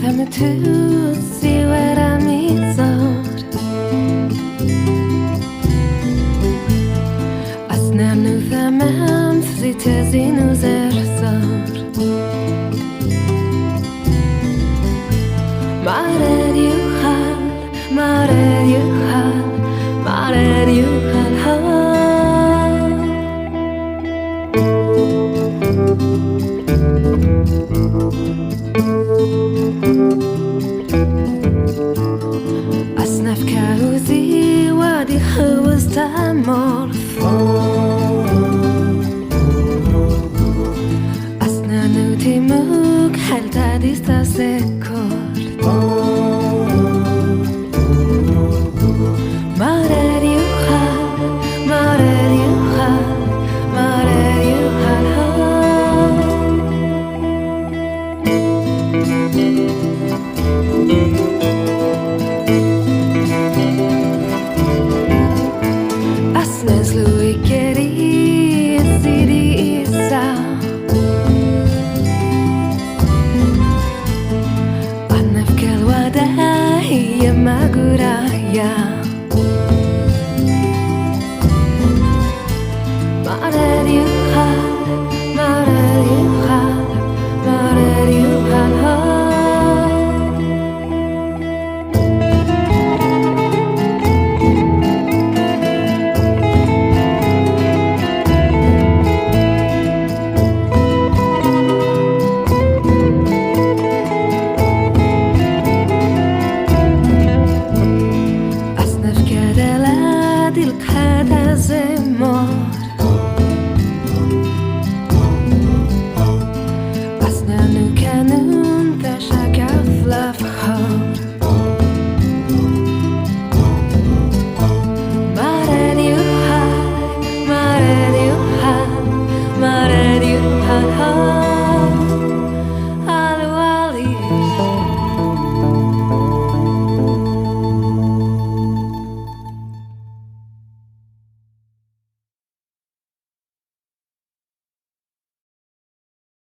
them to see what I mean thought Asna nu thamam Zitezi nu zersar Marer yuhal Marer yuhal Marer yuhal أصنف كاوزي وادي خوز تمرف أصنا نوتي موك حل تادي ستاسكر مرر يوخال مرر يوخال مرر يوخال Asnezlu ikeri ziri isa Anef kelwada hiya maguraya